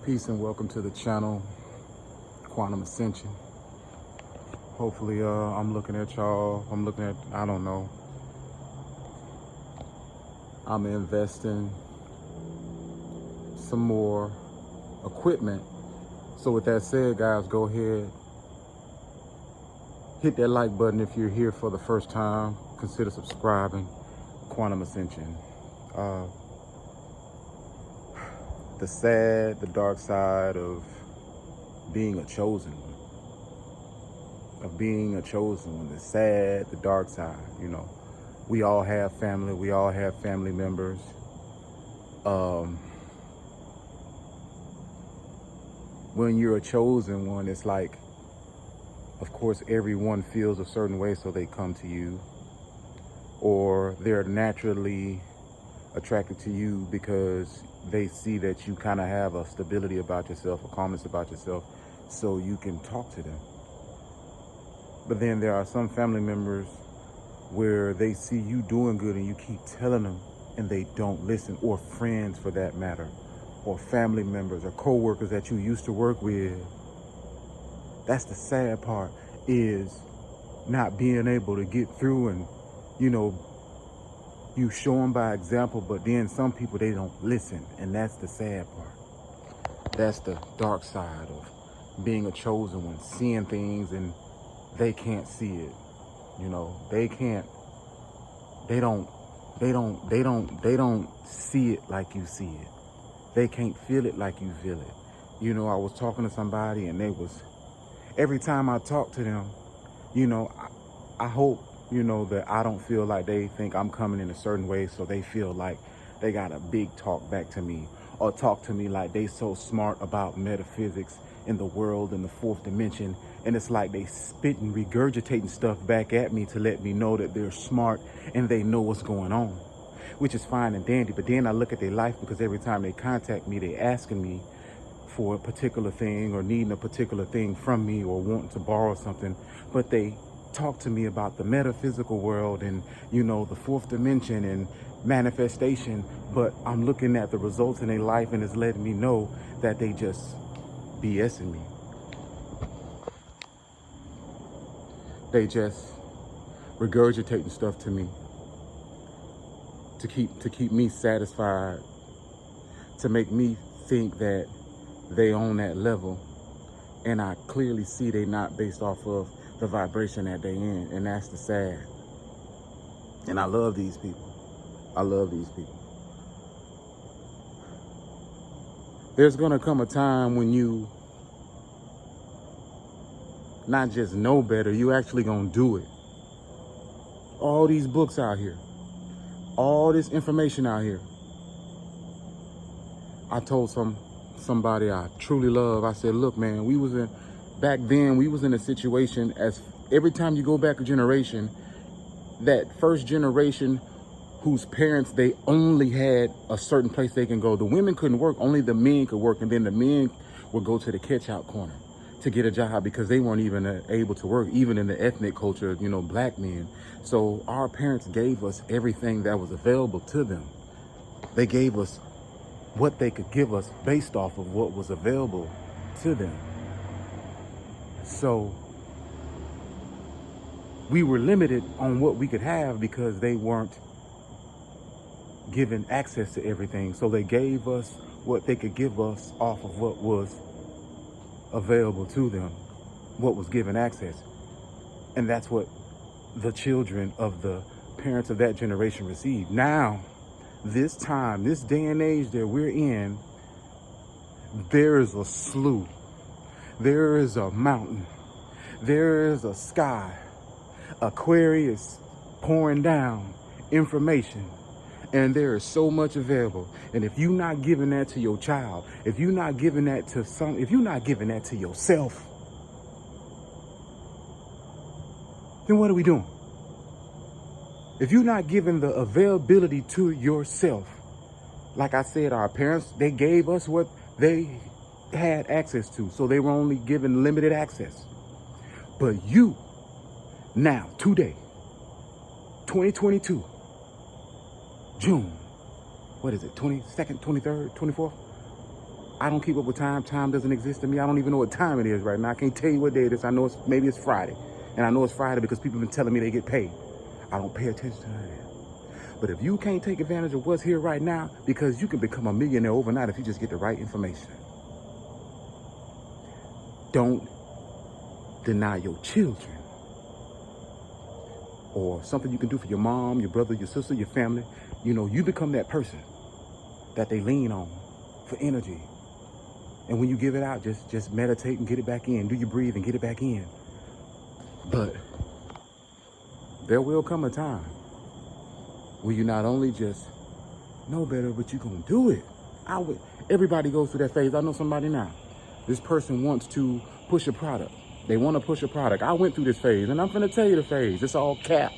Peace and welcome to the channel, Quantum Ascension. Hopefully, I'm looking at y'all. I don't know. I'm investing some more equipment. So with that said, guys, go ahead. Hit that like button if you're here for the first time. Consider subscribing. Quantum Ascension. The dark side of being a chosen one. The sad, the dark side, you know. We all have family. We all have family members. When you're a chosen one, it's like, of course, everyone feels a certain way, so they come to you. Or they're naturally attracted to you because they see that you kind of have a stability about yourself, a calmness about yourself, so you can talk to them. But then there are some family members where they see you doing good and you keep telling them and they don't listen, or friends for that matter, or family members or co-workers that you used to work with. That's the sad part, is not being able to get through and, you know, you show them by example, but then some people, they don't listen. And that's the sad part. That's the dark side of being a chosen one, seeing things and they can't see it. You know, they don't see it like you see it. They can't feel it like you feel it. You know, I was talking to somebody and every time I talk to them, you know, I hope, you know, that I don't feel like they think I'm coming in a certain way, so they feel like they got a big talk back to me, or talk to me like they so smart about metaphysics in the world and the fourth dimension. And it's like they spitting, regurgitating stuff back at me to let me know that they're smart and they know what's going on, which is fine and dandy. But then I look at their life, because every time they contact me, they asking me for a particular thing or needing a particular thing from me or wanting to borrow something. But they talk to me about the metaphysical world and, you know, the fourth dimension and manifestation. But I'm looking at the results in their life and it's letting me know that they just BSing me. They just regurgitating stuff to me to keep me satisfied, to make me think that they on that level. And I clearly see they not, based off of the vibration that they in, and that's the sad. And I love these people. There's gonna come a time when you not just know better, you actually gonna do it. All these books out here, all this information out here. I told somebody I truly love, I said, look, man, back then we was in a situation, as every time you go back a generation, that first generation whose parents, they only had a certain place they can go. The women couldn't work, only the men could work. And then the men would go to the catch out corner to get a job, because they weren't even able to work, even in the ethnic culture, you know, black men. So our parents gave us everything that was available to them. They gave us what they could give us based off of what was available to them. So we were limited on what we could have because they weren't given access to everything. So they gave us what they could give us off of what was available to them, what was given access. And that's what the children of the parents of that generation received. Now, this time, this day and age that we're in, there is a slough, there is a mountain, there is a sky. Aquarius pouring down information, and there is so much available. And if you're not giving that to your child, if you're not giving that to if you're not giving that to yourself, then what are we doing? If you're not giving the availability to yourself, like I said, our parents, they gave us what they had access to, so they were only given limited access. But you, now, today, 2022, June, what is it, 22nd, 23rd, 24th? I don't keep up with time. Time doesn't exist to me. I don't even know what time it is right now. I can't tell you what day it is. I know maybe it's Friday. And I know it's Friday because people have been telling me they get paid. I don't pay attention to that. But if you can't take advantage of what's here right now, because you can become a millionaire overnight if you just get the right information. Don't deny your children. Or something you can do for your mom, your brother, your sister, your family. You know, you become that person that they lean on for energy. And when you give it out, just meditate and get it back in. Do your breathe and get it back in. But there will come a time where you not only just know better, but you're going to do it. Everybody goes through that phase. I know somebody now. This person wants to push a product. They want to push a product. I went through this phase, and I'm going to tell you the phase. It's all cap.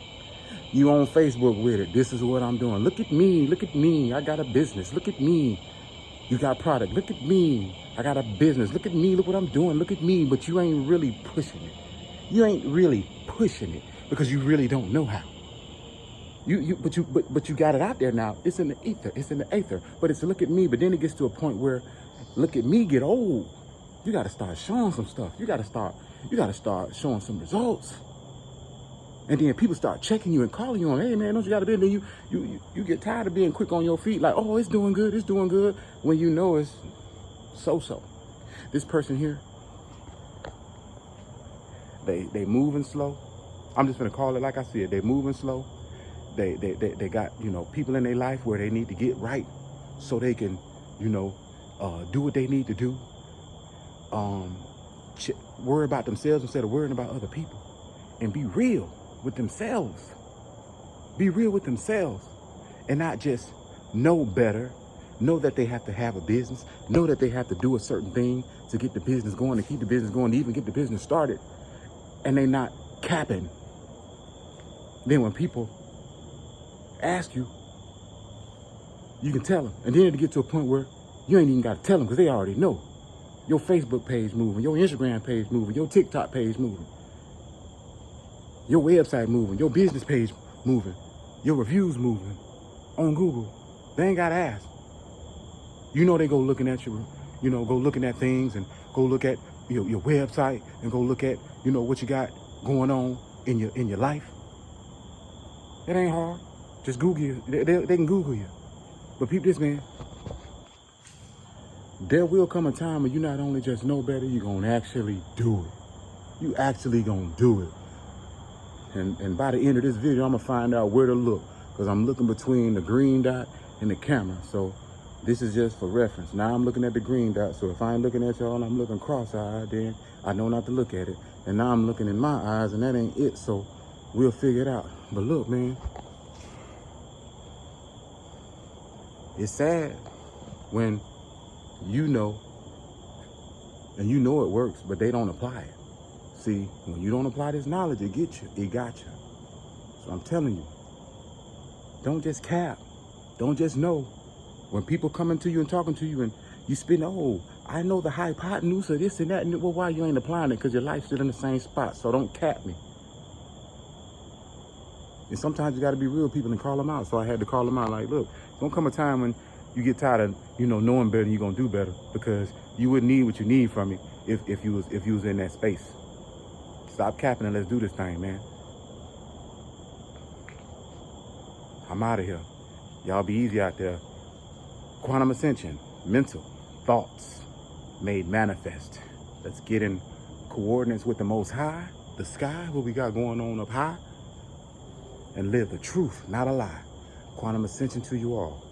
You on Facebook with it. This is what I'm doing. Look at me. Look at me. I got a business. Look at me. You got product. Look at me. I got a business. Look at me. Look what I'm doing. Look at me. But you ain't really pushing it. You ain't really pushing it because you really don't know how. But you got it out there now. It's in the ether. It's in the aether. But it's look at me. But then it gets to a point where look at me get old. You got to start showing some stuff. You got to start showing some results. And then people start checking you and calling you on, hey man, don't you got to be? Then you get tired of being quick on your feet, like, oh, it's doing good, when you know it's so. This person here, they moving slow. I'm just gonna call it like I said. They moving slow. They got, you know, people in their life where they need to get right so they can, you know, do what they need to do. Worry about themselves instead of worrying about other people, and be real with themselves. Be real with themselves and not just know better, know that they have to have a business, know that they have to do a certain thing to get the business going, to keep the business going, to even get the business started, and they not capping. Then when people ask you, you can tell them, and then it'll get to a point where you ain't even got to tell them because they already know. Your Facebook page moving, your Instagram page moving, your TikTok page moving, your website moving, your business page moving, your reviews moving on Google. They ain't got to ask. You know they go looking at you, you know, go looking at things and go look at your website and go look at, you know, what you got going on in your life. It ain't hard. Just Google you. They can Google you. But peep this, man. There will come a time when you not only just know better, you're going to actually do it. You actually going to do it. And by the end of this video, I'm going to find out where to look. Because I'm looking between the green dot and the camera. So this is just for reference. Now I'm looking at the green dot. So if I ain't looking at y'all and I'm looking cross-eyed, then I know not to look at it. And now I'm looking in my eyes and that ain't it. So we'll figure it out. But look, man. It's sad when you know, and you know it works, but they don't apply it. See, when you don't apply this knowledge, it gets you, it got you. So I'm telling you, don't just cap, don't just know. When people coming to you and talking to you and you spin, oh, I know the hypotenuse of this and that, and well, why you ain't applying it? Because your life's still in the same spot, so don't cap me. And sometimes you got to be real people and call them out. So I had to call them out like, look, don't come a time when you get tired of, you know, knowing better and you're going to do better, because you wouldn't need what you need from me if you was in that space. Stop capping and let's do this thing, man. I'm out of here. Y'all be easy out there. Quantum ascension, mental thoughts made manifest. Let's get in coordinates with the Most High, the sky, what we got going on up high, and live the truth, not a lie. Quantum ascension to you all.